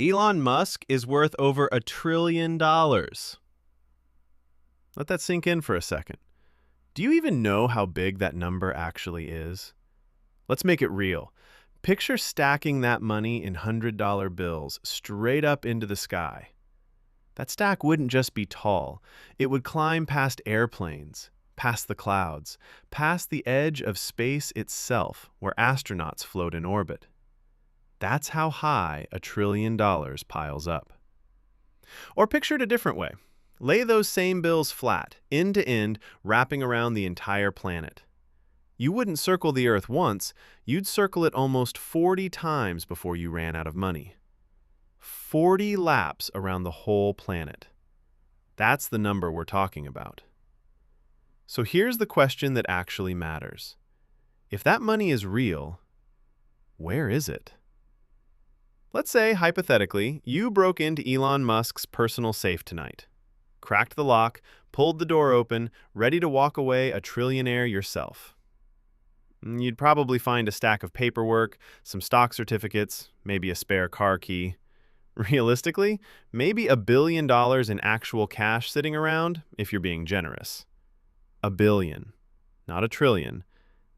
Elon Musk is worth over $1 trillion. Let that sink in for a second. Do you even know how big that number actually is? Let's make it real. Picture stacking that money in $100 bills straight up into the sky. That stack wouldn't just be tall. It would climb past airplanes, past the clouds, past the edge of space itself, where astronauts float in orbit. That's how high $1 trillion piles up. Or picture it a different way. Lay those same bills flat, end to end, wrapping around the entire planet. You wouldn't circle the Earth once, you'd circle it almost 40 times before you ran out of money. 40 laps around the whole planet. That's the number we're talking about. So here's the question that actually matters. If that money is real, where is it? Let's say, hypothetically, you broke into Elon Musk's personal safe tonight. Cracked the lock, pulled the door open, ready to walk away a trillionaire yourself. You'd probably find a stack of paperwork, some stock certificates, maybe a spare car key. Realistically, maybe $1 billion in actual cash sitting around, if you're being generous. $1 billion, not $1 trillion.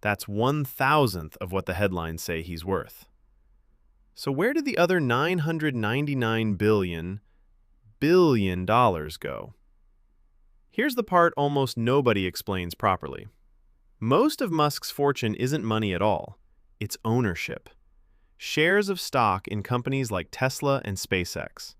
That's 1/1000th of what the headlines say he's worth. So where did the other $999 billion go? Here's the part almost nobody explains properly. Most of Musk's fortune isn't money at all. It's ownership. Shares of stock in companies like Tesla and SpaceX.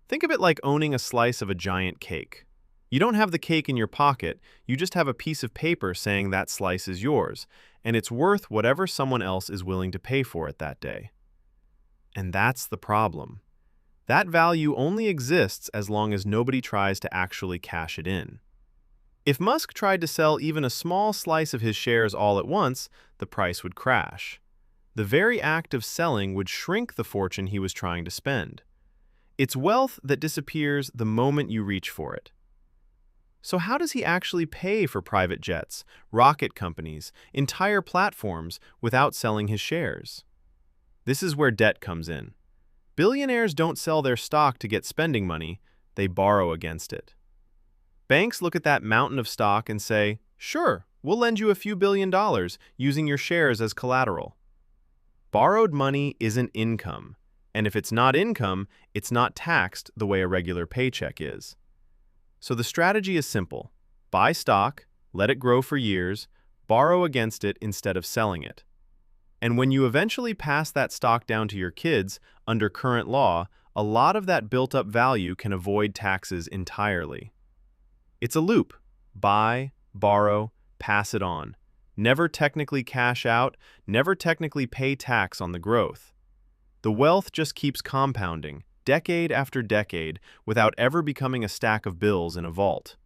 Think of it like owning a slice of a giant cake. You don't have the cake in your pocket, you just have a piece of paper saying that slice is yours, and it's worth whatever someone else is willing to pay for it that day. And that's the problem. That value only exists as long as nobody tries to actually cash it in. If Musk tried to sell even a small slice of his shares all at once, the price would crash. The very act of selling would shrink the fortune he was trying to spend. It's wealth that disappears the moment you reach for it. So how does he actually pay for private jets, rocket companies, entire platforms without selling his shares? This is where debt comes in. Billionaires don't sell their stock to get spending money, they borrow against it. Banks look at that mountain of stock and say, "Sure, we'll lend you a few $1 billion using your shares as collateral." Borrowed money isn't income, and if it's not income, it's not taxed the way a regular paycheck is. So the strategy is simple. Buy stock, let it grow for years, borrow against it instead of selling it. And when you eventually pass that stock down to your kids, under current law, a lot of that built-up value can avoid taxes entirely. It's a loop. Buy, borrow, pass it on. Never technically cash out, never technically pay tax on the growth. The wealth just keeps compounding, decade after decade, without ever becoming a stack of bills in a vault.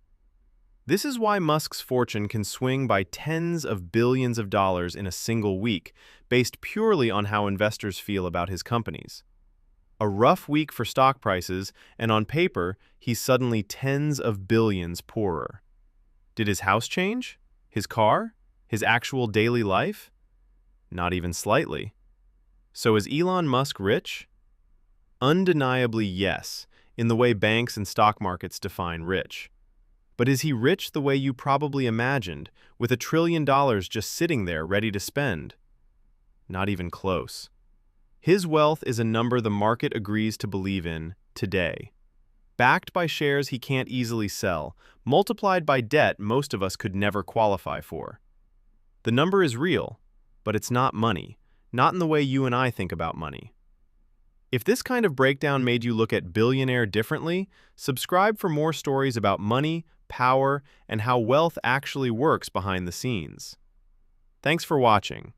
This is why Musk's fortune can swing by tens of billions of dollars in a single week, based purely on how investors feel about his companies. A rough week for stock prices, and on paper, he's suddenly tens of billions poorer. Did his house change? His car? His actual daily life? Not even slightly. So is Elon Musk rich? Undeniably yes, in the way banks and stock markets define rich. But is he rich the way you probably imagined, with $1 trillion just sitting there ready to spend? Not even close. His wealth is a number the market agrees to believe in today. Backed by shares he can't easily sell, multiplied by debt most of us could never qualify for. The number is real, but it's not money, not in the way you and I think about money. If this kind of breakdown made you look at billionaire differently, subscribe for more stories about money, power, and how wealth actually works behind the scenes. Thanks for watching.